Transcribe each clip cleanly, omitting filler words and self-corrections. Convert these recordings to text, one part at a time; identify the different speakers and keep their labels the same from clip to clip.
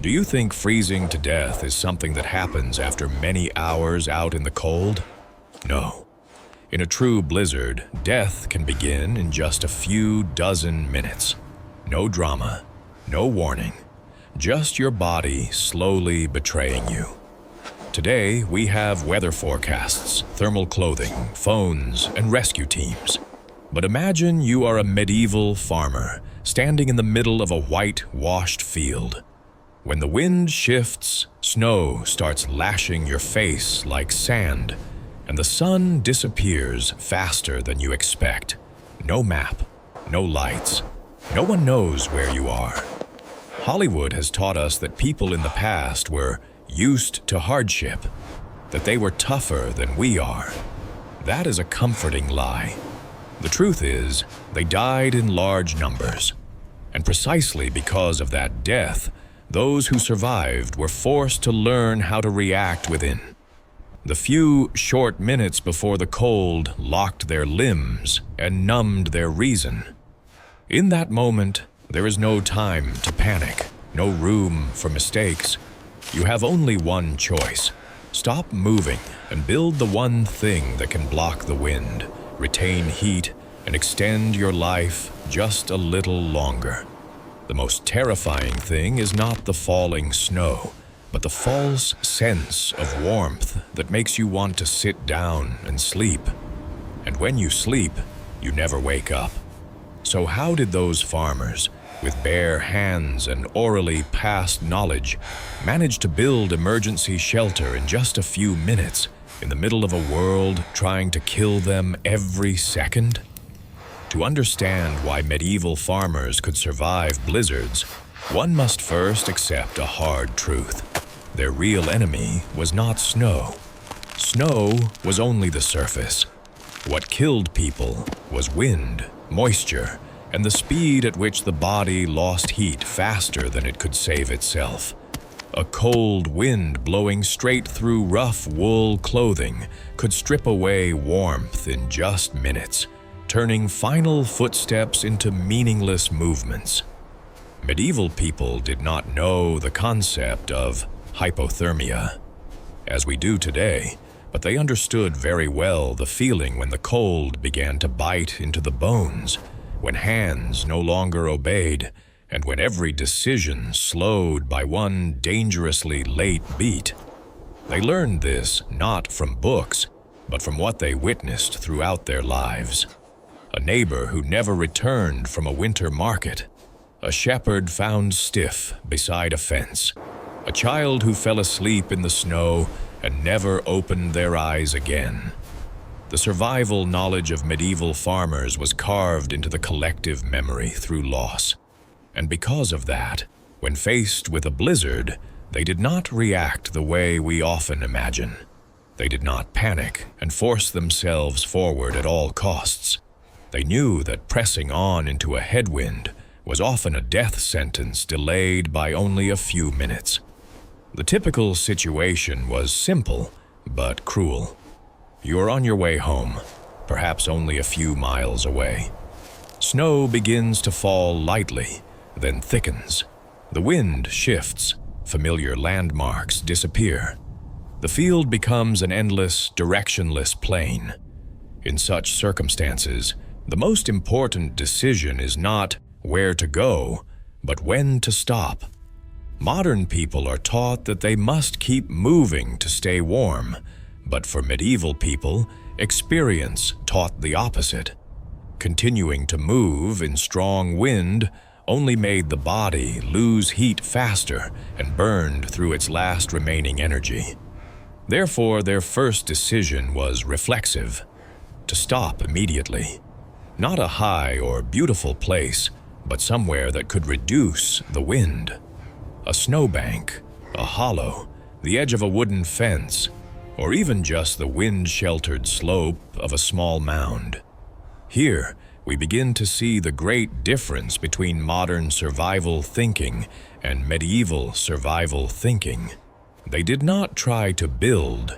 Speaker 1: Do you think freezing to death is something that happens after many hours out in the cold? No. In a true blizzard, death can begin in just a few dozen minutes. No drama, no warning, just your body slowly betraying you. Today, we have weather forecasts, thermal clothing, phones, and rescue teams. But imagine you are a medieval farmer standing in the middle of a white-washed field. When the wind shifts, snow starts lashing your face like sand, and the sun disappears faster than you expect. No map, no lights. No one knows where you are. Hollywood has taught us that people in the past were used to hardship, that they were tougher than we are. That is a comforting lie. The truth is, they died in large numbers. And precisely because of that death, those who survived were forced to learn how to react within. The few short minutes before the cold locked their limbs and numbed their reason. In that moment, there is no time to panic, no room for mistakes. You have only one choice. Stop moving and build the one thing that can block the wind, retain heat, and extend your life just a little longer. The most terrifying thing is not the falling snow, but the false sense of warmth that makes you want to sit down and sleep. And when you sleep, you never wake up. So how did those farmers, with bare hands and orally passed knowledge, manage to build emergency shelter in just a few minutes in the middle of a world trying to kill them every second? To understand why medieval farmers could survive blizzards, one must first accept a hard truth. Their real enemy was not snow. Snow was only the surface. What killed people was wind, moisture, and the speed at which the body lost heat faster than it could save itself. A cold wind blowing straight through rough wool clothing could strip away warmth in just minutes, turning final footsteps into meaningless movements. Medieval people did not know the concept of hypothermia, as we do today, but they understood very well the feeling when the cold began to bite into the bones, when hands no longer obeyed, and when every decision slowed by one dangerously late beat. They learned this not from books, but from what they witnessed throughout their lives. A neighbor who never returned from a winter market, a shepherd found stiff beside a fence, a child who fell asleep in the snow and never opened their eyes again. The survival knowledge of medieval farmers was carved into the collective memory through loss. And because of that, when faced with a blizzard, they did not react the way we often imagine. They did not panic and force themselves forward at all costs. They knew that pressing on into a headwind was often a death sentence delayed by only a few minutes. The typical situation was simple, but cruel. You are on your way home, perhaps only a few miles away. Snow begins to fall lightly, then thickens. The wind shifts, familiar landmarks disappear. The field becomes an endless, directionless plain. In such circumstances, the most important decision is not where to go, but when to stop. Modern people are taught that they must keep moving to stay warm, but for medieval people, experience taught the opposite. Continuing to move in strong wind only made the body lose heat faster and burned through its last remaining energy. Therefore, their first decision was reflexive, to stop immediately. Not a high or beautiful place, but somewhere that could reduce the wind. A snowbank, a hollow, the edge of a wooden fence, or even just the wind-sheltered slope of a small mound. Here, we begin to see the great difference between modern survival thinking and medieval survival thinking. They did not try to build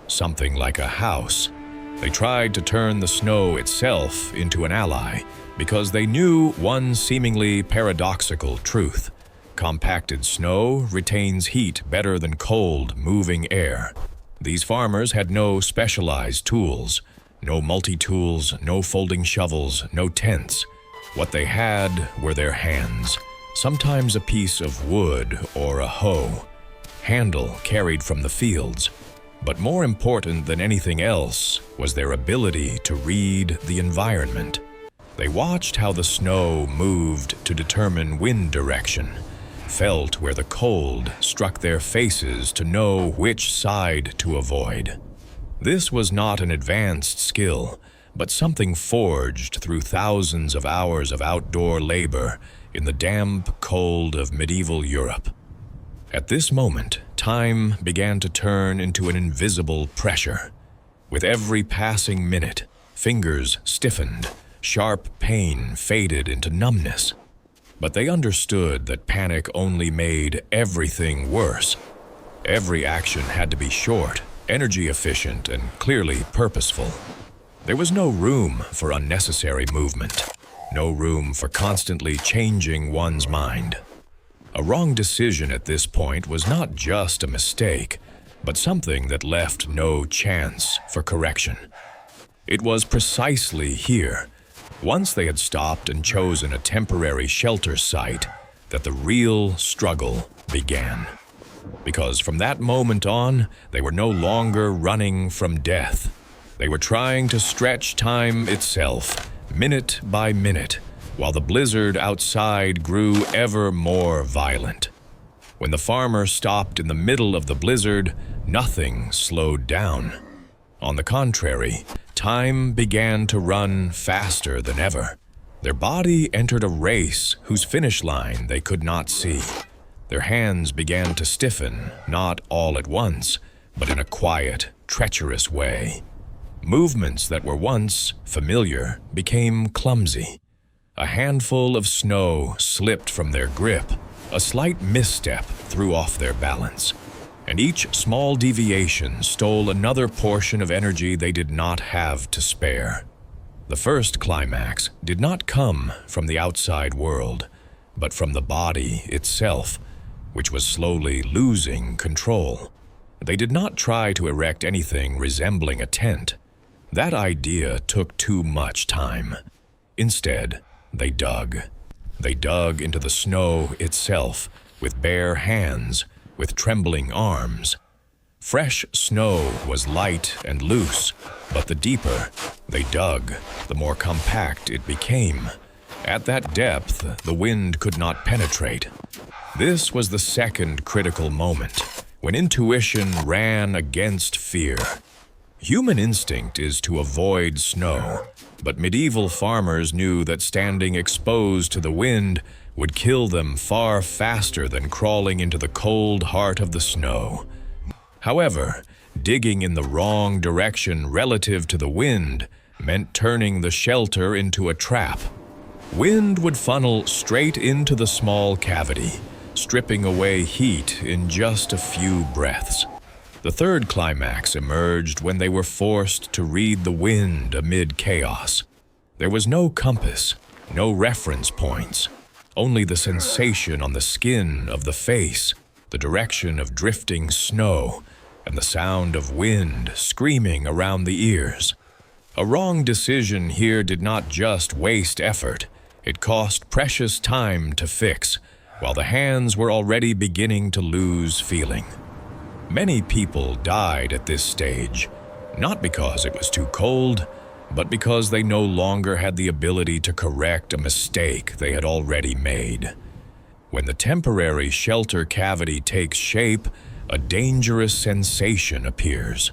Speaker 1: something like a house. They tried to turn the snow itself into an ally because they knew one seemingly paradoxical truth. Compacted snow retains heat better than cold, moving air. These farmers had no specialized tools, no multi-tools, no folding shovels, no tents. What they had were their hands, sometimes a piece of wood or a hoe, handle carried from the fields. But more important than anything else was their ability to read the environment. They watched how the snow moved to determine wind direction, felt where the cold struck their faces to know which side to avoid. This was not an advanced skill, but something forged through thousands of hours of outdoor labor in the damp cold of medieval Europe. At this moment, time began to turn into an invisible pressure. With every passing minute, fingers stiffened, sharp pain faded into numbness. But they understood that panic only made everything worse. Every action had to be short, energy efficient, and clearly purposeful. There was no room for unnecessary movement, no room for constantly changing one's mind. A wrong decision at this point was not just a mistake, but something that left no chance for correction. It was precisely here, once they had stopped and chosen a temporary shelter site, that the real struggle began. Because from that moment on, they were no longer running from death. They were trying to stretch time itself, minute by minute, while the blizzard outside grew ever more violent. When the farmer stopped in the middle of the blizzard, nothing slowed down. On the contrary, time began to run faster than ever. Their body entered a race whose finish line they could not see. Their hands began to stiffen, not all at once, but in a quiet, treacherous way. Movements that were once familiar became clumsy. A handful of snow slipped from their grip. A slight misstep threw off their balance. And each small deviation stole another portion of energy they did not have to spare. The first climax did not come from the outside world, but from the body itself, which was slowly losing control. They did not try to erect anything resembling a tent. That idea took too much time. Instead, they dug. They dug into the snow itself with bare hands, with trembling arms. Fresh snow was light and loose, but the deeper they dug, the more compact it became. At that depth, the wind could not penetrate. This was the second critical moment, when intuition ran against fear. Human instinct is to avoid snow, but medieval farmers knew that standing exposed to the wind would kill them far faster than crawling into the cold heart of the snow. However, digging in the wrong direction relative to the wind meant turning the shelter into a trap. Wind would funnel straight into the small cavity, stripping away heat in just a few breaths. The third climax emerged when they were forced to read the wind amid chaos. There was no compass, no reference points, only the sensation on the skin of the face, the direction of drifting snow, and the sound of wind screaming around the ears. A wrong decision here did not just waste effort, it cost precious time to fix, while the hands were already beginning to lose feeling. Many people died at this stage, not because it was too cold, but because they no longer had the ability to correct a mistake they had already made. When the temporary shelter cavity takes shape, a dangerous sensation appears.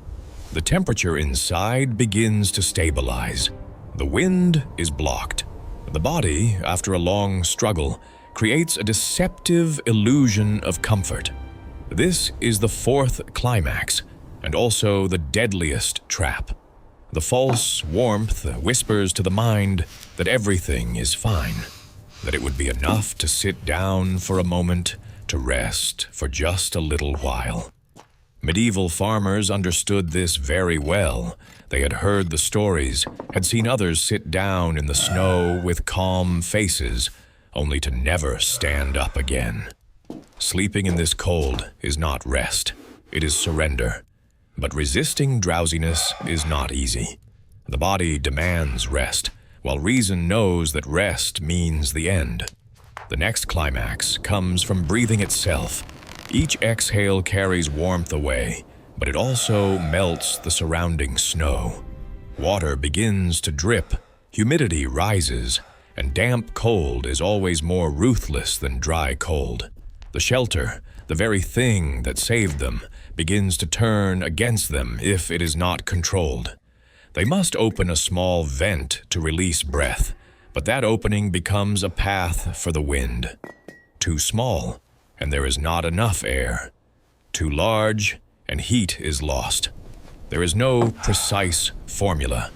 Speaker 1: The temperature inside begins to stabilize. The wind is blocked. The body, after a long struggle, creates a deceptive illusion of comfort. This is the fourth climax, and also the deadliest trap. The false warmth whispers to the mind that everything is fine, that it would be enough to sit down for a moment, to rest for just a little while. Medieval farmers understood this very well. They had heard the stories, had seen others sit down in the snow with calm faces, only to never stand up again. Sleeping in this cold is not rest, it is surrender. But resisting drowsiness is not easy. The body demands rest, while reason knows that rest means the end. The next climax comes from breathing itself. Each exhale carries warmth away, but it also melts the surrounding snow. Water begins to drip, humidity rises, and damp cold is always more ruthless than dry cold. The shelter, the very thing that saved them, begins to turn against them if it is not controlled. They must open a small vent to release breath, but that opening becomes a path for the wind. Too small, and there is not enough air. Too large, and heat is lost. There is no precise formula,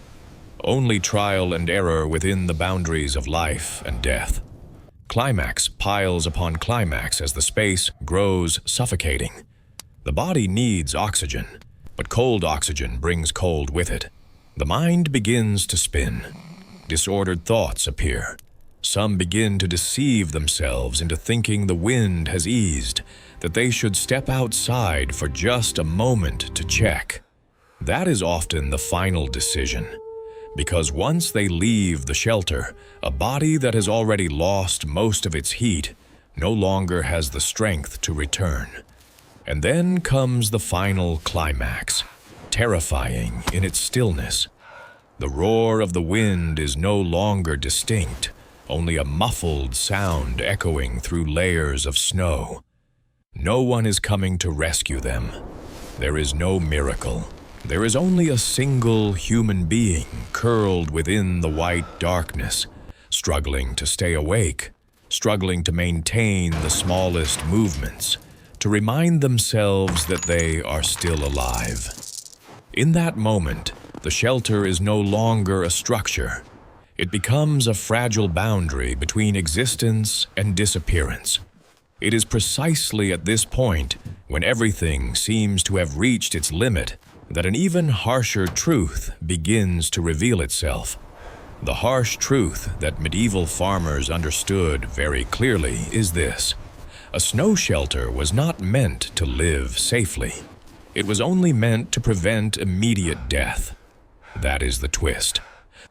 Speaker 1: only trial and error within the boundaries of life and death. Climax piles upon climax as the space grows suffocating. The body needs oxygen, but cold oxygen brings cold with it. The mind begins to spin. Disordered thoughts appear. Some begin to deceive themselves into thinking the wind has eased, that they should step outside for just a moment to check. That is often the final decision, because once they leave the shelter, a body that has already lost most of its heat no longer has the strength to return. And then comes the final climax, terrifying in its stillness. The roar of the wind is no longer distinct, only a muffled sound echoing through layers of snow. No one is coming to rescue them. There is no miracle. There is only a single human being curled within the white darkness, struggling to stay awake, struggling to maintain the smallest movements, to remind themselves that they are still alive. In that moment, the shelter is no longer a structure. It becomes a fragile boundary between existence and disappearance. It is precisely at this point, when everything seems to have reached its limit, that an even harsher truth begins to reveal itself. The harsh truth that medieval farmers understood very clearly is this: a snow shelter was not meant to live safely. It was only meant to prevent immediate death. That is the twist.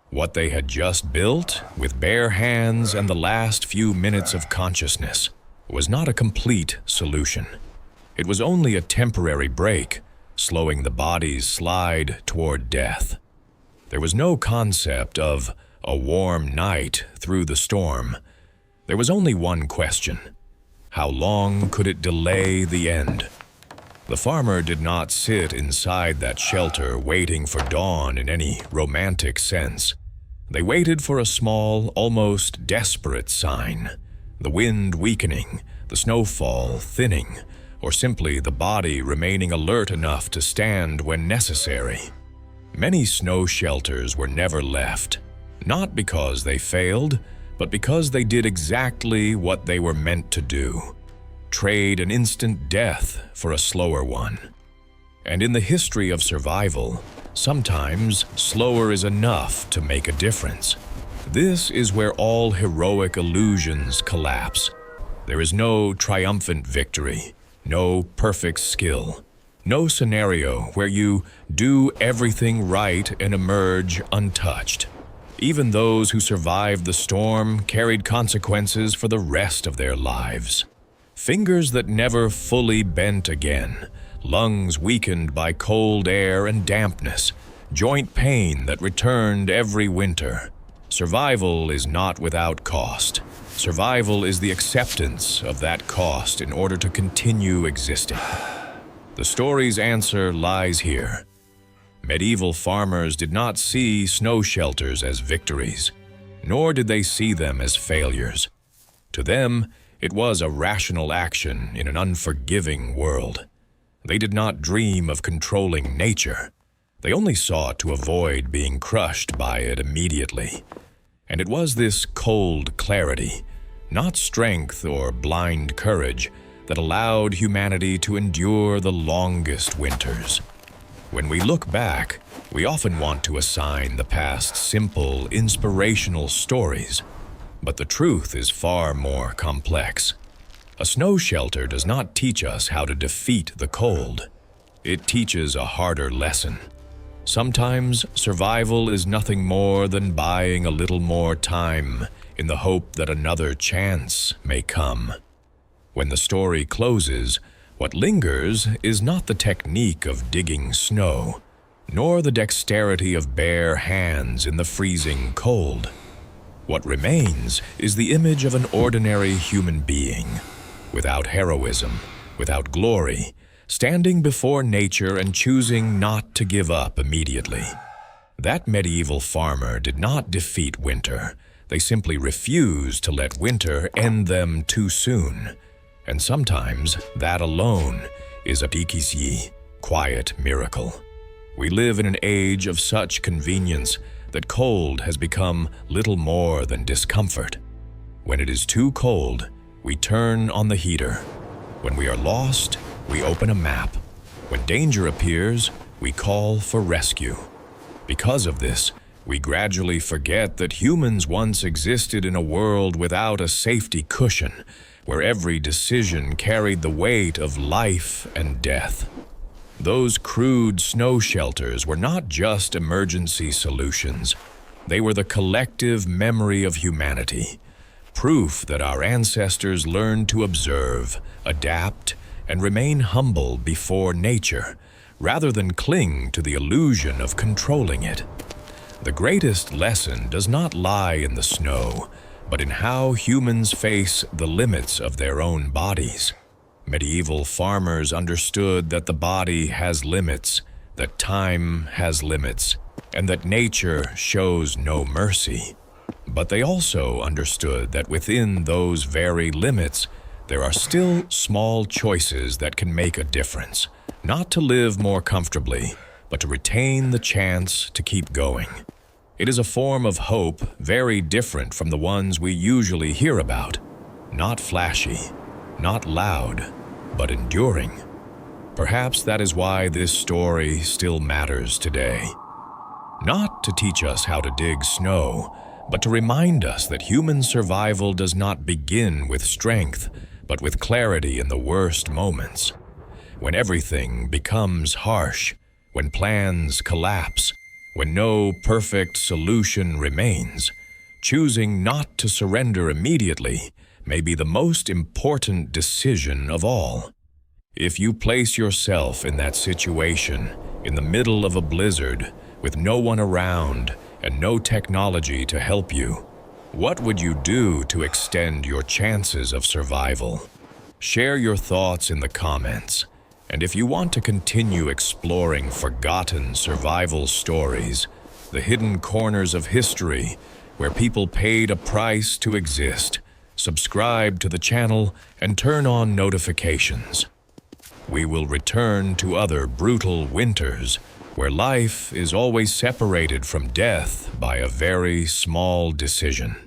Speaker 1: What they had just built, with bare hands and the last few minutes of consciousness, was not a complete solution. It was only a temporary break, slowing the body's slide toward death. There was no concept of a warm night through the storm. There was only one question: how long could it delay the end? The farmer did not sit inside that shelter waiting for dawn in any romantic sense. They waited for a small, almost desperate sign: the wind weakening, the snowfall thinning, or simply the body remaining alert enough to stand when necessary. Many snow shelters were never left, not because they failed, but because they did exactly what they were meant to do: trade an instant death for a slower one. And in the history of survival, sometimes slower is enough to make a difference. This is where all heroic illusions collapse. There is no triumphant victory, no perfect skill, no scenario where you do everything right and emerge untouched. Even those who survived the storm carried consequences for the rest of their lives. Fingers that never fully bent again, lungs weakened by cold air and dampness, joint pain that returned every winter. Survival is not without cost. Survival is the acceptance of that cost in order to continue existing. The story's answer lies here. Medieval farmers did not see snow shelters as victories, nor did they see them as failures. To them, it was a rational action in an unforgiving world. They did not dream of controlling nature. They only sought to avoid being crushed by it immediately. And it was this cold clarity, not strength or blind courage, that allowed humanity to endure the longest winters. When we look back, we often want to assign the past simple, inspirational stories, but the truth is far more complex. A snow shelter does not teach us how to defeat the cold. It teaches a harder lesson. Sometimes survival is nothing more than buying a little more time in the hope that another chance may come. When the story closes, what lingers is not the technique of digging snow, nor the dexterity of bare hands in the freezing cold. What remains is the image of an ordinary human being, without heroism, without glory, standing before nature and choosing not to give up immediately. That medieval farmer did not defeat winter. They simply refused to let winter end them too soon. And sometimes that alone is a dikisi, quiet miracle. We live in an age of such convenience that cold has become little more than discomfort. When it is too cold, we turn on the heater. When we are lost, we open a map. When danger appears, we call for rescue. Because of this, we gradually forget that humans once existed in a world without a safety cushion, where every decision carried the weight of life and death. Those crude snow shelters were not just emergency solutions. They were the collective memory of humanity, proof that our ancestors learned to observe, adapt, and remain humble before nature, rather than cling to the illusion of controlling it. The greatest lesson does not lie in the snow, but in how humans face the limits of their own bodies. Medieval farmers understood that the body has limits, that time has limits, and that nature shows no mercy. But they also understood that within those very limits, there are still small choices that can make a difference, not to live more comfortably, but to retain the chance to keep going. It is a form of hope very different from the ones we usually hear about. Not flashy, not loud, but enduring. Perhaps that is why this story still matters today. Not to teach us how to dig snow, but to remind us that human survival does not begin with strength, but with clarity in the worst moments. When everything becomes harsh, when plans collapse, when no perfect solution remains, choosing not to surrender immediately may be the most important decision of all. If you place yourself in that situation, in the middle of a blizzard, with no one around and no technology to help you, what would you do to extend your chances of survival? Share your thoughts in the comments. And if you want to continue exploring forgotten survival stories, the hidden corners of history where people paid a price to exist, subscribe to the channel and turn on notifications. We will return to other brutal winters where life is always separated from death by a very small decision.